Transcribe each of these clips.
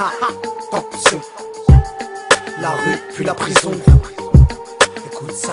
Attention, la rue puis la prison. Écoute ça.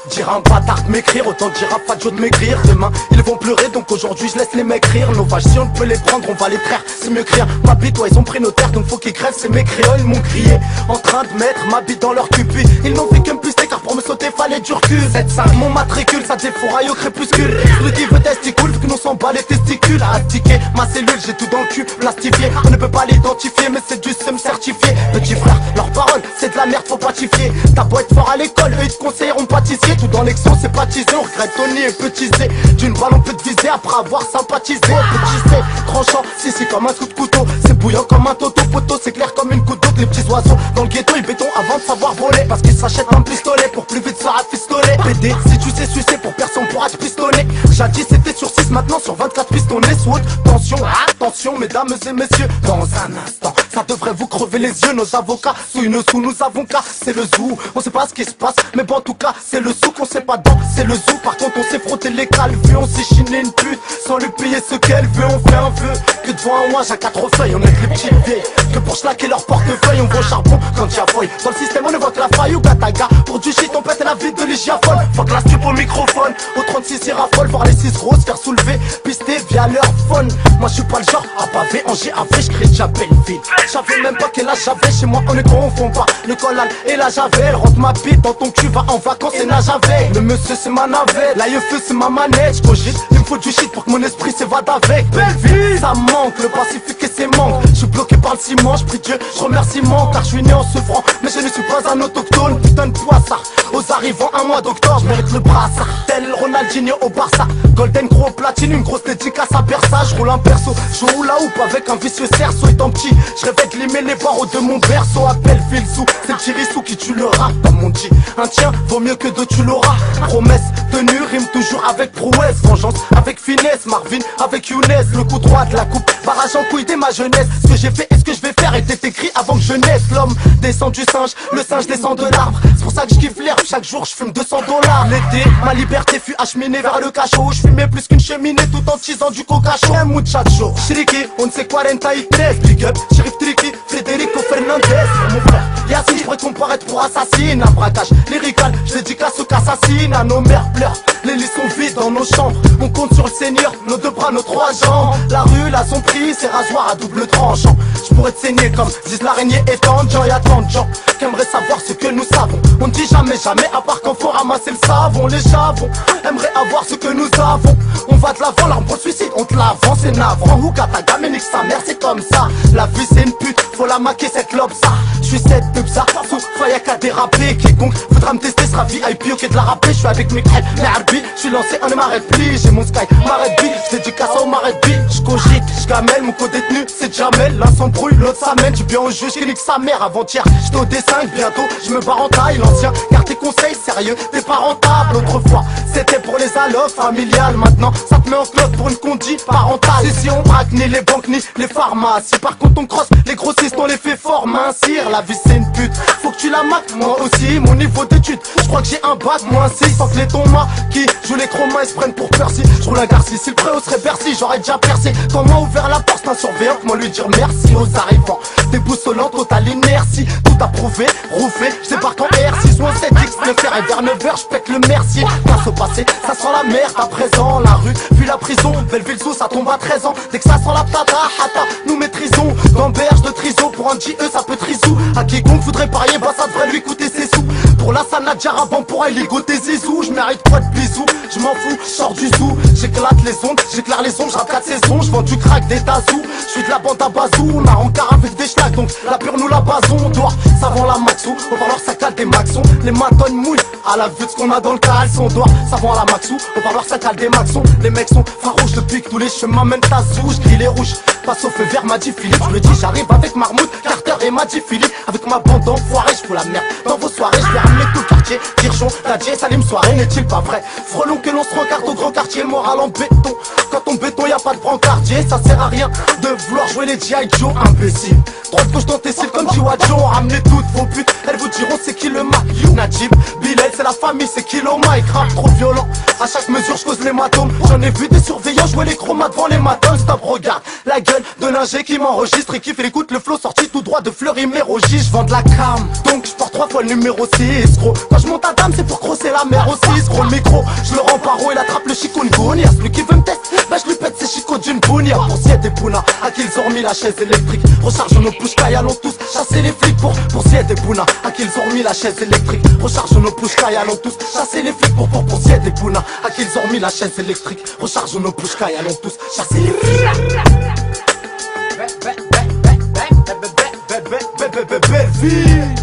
Dire un bâtard de m'écrire, autant dire à Fadjo de m'écrire. Demain ils vont pleurer, donc aujourd'hui je laisse les mecs rire. Nos vaches si on peut les prendre, on va les traire, c'est mieux crier. Ma bite, toi ils ont pris nos terres, donc faut qu'ils crèvent. C'est mes créoles, ils m'ont crié, en train de mettre ma bite dans leur cupie. Ils n'ont fait que me pister, car pour me sauter fallait du recul. 7-5, mon matricule, ça défouraille au crépuscule. Celui qui veut testicule, vu que nous s'en bat les testicules. À tiquer ma cellule, j'ai tout dans le cul, plastifié. On ne peut pas l'identifier, mais c'est du seum certifié. Petit frère, leurs paroles, c'est de la merde, faut patifier. T'as beau être fort à l'école, eux ils te conseilleront pâtissier. Tout dans l'excellence, c'est baptisé, on regrette Tony et petit zé. D'une balle on peut te viser après avoir sympathisé. Petit zé, tranchant, si comme un coup de couteau. C'est bouillant comme un toto, poteau, c'est clair comme une goutte d'eau. Les petits oiseaux dans le ghetto, ils béton avant de savoir voler. Parce qu'ils s'achètent un pistolet pour plus vite se rafistoler. PD, si tu sais sucer pour personne pourra te pistonner. Jadis c'était sur 6, maintenant sur 24 pistonnés. Sous haute tension, attention mesdames et messieurs. Dans un instant, ça devrait vous crever les yeux. Nos avocats, sous nous avons qu'à. C'est le zoo, on sait pas ce qui se passe. Mais bon en tout cas, c'est le sou qu'on sait pas dans. C'est le zoo, par contre on s'est frotté les calvues. On s'est chiné une pute, sans lui payer ce qu'elle veut. On fait un vœu, que devant un mois j'ai 4 feuilles. On est les petits vieilles, que pour schlaquer leur portefeuille. On va au charbon quand y'a feuille. Dans le système on évoque la faille ou gataga. Pour du shit on pète la vie de l'hygiaphone. Faut que la stup au microphone, au 36 il raffole. Voir les 6 grosses faire soulever, pister via leur phone. Moi je suis pas le genre à pavé en GAV. J'cris j'appelle vite. J'avais même pas quel âge j'avais. Chez moi on est confond pas le collal et la javel. Rentre ma bite dans ton cul, va en vacances et nage avec. Le monsieur c'est ma navette, la feu c'est ma manette. J'cogite, il me faut du shit pour que mon esprit s'évade avec. Belle vie, ça manque, le Pacifique et ses manques. Je suis bloqué par le ciment, j'prie Dieu, j'remerciement. Car je suis né en ce franc, mais je ne suis pas un autochtone. Putain de poissard, aux arrivants un mois d'octobre, j'mérite le brassard. Tel Ronaldinho au Barça, Golden gros platine, une grosse dédicace à Bersa. J'roule un perso, j'roule la houppe avec un vicieux cerceau. Étant petit, j'rêvais de limer les barreaux de mon berceau. Appelle Filsou, c'est le Chirissou qui tue le rap. Comme on dit, un tien vaut mieux que deux, tu l'auras. Promesse tenue, rime toujours avec prouesse. Vengeance avec finesse, Marvin avec Younes. Le coup droit de la coupe, barrage en couille dès ma jeunesse. Ce que j'ai fait et ce que je vais faire était écrit avant que je naisse. L'homme descend du singe, le singe descend de l'arbre. C'est pour ça que je kiffe l'herbe, chaque jour je fume 200 $. L'été, ma liberté fut acheminée vers le cachot. Je fumais plus qu'une cheminée tout en tisant du coca chaud. Un muchacho, Shriki, on ne sait 43. Big up, Sheriff Tricky, Federico Fernandez. Mon frère, Yassine, je pourrais comparaître pour assassine. Un braquage lyrical, je dédicace aux qu'assassine. À nos mères pleurent, les lits sont vides dans nos chambres. On compte sur le Seigneur, nos 2 bras, nos 3 jambes. La rue, là, son prix, c'est rasoir à double tranchant. Je pourrais te saigner comme disent l'araignée étant de gens. Y'a tant de gens qui aimeraient savoir ce que nous savons. On ne dit jamais, jamais, à part quand faut ramasser le savon. Les chavons aimeraient avoir ce que nous avons. On va de l'avant, l'arme pour le suicide, on te l'avance, c'est navrant. Ou ta gamme nique sa mère, c'est comme ça. La vie c'est une pute, faut la maquer cette lobe ça. Je suis cette pub ça, faut y'a qu'à déraper. Quiconque voudra me tester sera VIP, ok de la rapper. Je suis avec mes crêpes, mes arbi, je suis lancé, on ne m'arrête plus. J'ai mon sky, m'arrête bi, je dédicace au m'arrête bi. J'cogite, j'gamelle, mon co-détenu c'est Jamel. L'un s'embrouille, l'autre s'amène, tu bien au juge qui nique sa mère. Avant-hier, j'étais au dessin, bientôt je me barre en taille. L'ancien, car tes conseils sérieux, t'es pas rentable. Autrefois, c'était pour les allocs familiales. Maintenant, ça te met en cloque pour une condi parentale. Si on braque ni les banques ni les pharmacies. Par contre on crosse, les grossistes on les fait fort mincir. La vie c'est une pute, faut que tu la maques. Moi aussi, mon niveau d'études, je crois que j'ai un bac moins 6. Sans que les tombas qui jouent les chromas ils se prennent pour Percy. Je roule un Garci, si le préau serait Bercy, j'aurais déjà percé. Quand moi ouvert la porte, un surveillant, comment lui dire merci aux arrivants. Déboussolant, totale inertie, tout approuvé, rouffé, je débarque en R6 ou en 7X, 9h et vers 9h, je pète le Mercier. Grâce au passé, ça sent la merde à présent. La rue, puis la prison, Belleville sous, ça tombe à 13 ans. Dès que ça sent la tata, hata, nous maîtrisons. Gamberge de triso, pour un JE ça peut trisou. À quiconque voudrait parier, bah ça devrait lui coûter ses sous. Pour la Sana Djaraban, pour un ligo des zizous. Je mérite pas de bisous, je m'en fous, je sors du zoo. J'éclate les ondes, j'éclaire les ondes, j'rappe 4 saisons. Je vends du crack, des tazous, je suis de la bande à bazou. On a rencard avec des schnacks, donc la pure nous la basons. On doit, ça vend la maxou, on va leur saccade des maxons. Les matons mouillent, à la vue de ce qu'on a dans le caleçon. On doit, ça vend la maxou, on va leur saccade des maxons. Les mecs sont farouches depuis que tous les chemins mènent à Zou. J'grille les rouges, passe au feu vert, m'a dit Philippe. Je le dis, j'arrive avec Marmoud, Carter et Madi Philippe. Avec ma bande d'enfoirés, je fous la merde dans vos soirées. Je vais ramener tout le quartier, Kirchon, Tadjé, Salim, soirée, n'est-il pas vrai? Frelon que l'on se regarde au grand quartier, le moral en béton. Quand on béton, y a pas de brancardier, ça sert à rien de vouloir jouer les G.I. Joe, imbécile. Droite gauche dans tes cils comme Jiwajo, ramenez toutes vos putes, elles vous diront c'est qui le Mac. Najib, Bilal, c'est la famille, c'est Kilo Mike. Rap trop violent, à chaque mesure je cause l'hématome. J'en ai vu des surveillants jouer les chromas devant les matins. Stop, regarde la gueule de l'ingé qui m'enregistre et qui fait l'écoute le flow sorti tout droit de Fleury-Mérogis. Je vends de la cam, donc je porte 3 fois le numéro 6 gros. Quand je monte à dame c'est pour crosser la mer aussi. Gros le micro, je le rends paro, il attrape le chikungunya. Celui qui veut me tester, bah je lui pète ses chicots d'une bounia. Pour Sied et Puna, à qui ils ont remis la chaise électrique. Recharge nos pushkai, allons tous chasser les flics. Pour Sied et Puna, à qui ils ont remis la chaise électrique. Recharge nos pushkai, allons tous chasser les flics. Pour Sied et Puna, à qui ils ont remis la chaise électrique. Recharge nos pushkai, allons tous chasser les flics. Belle vie.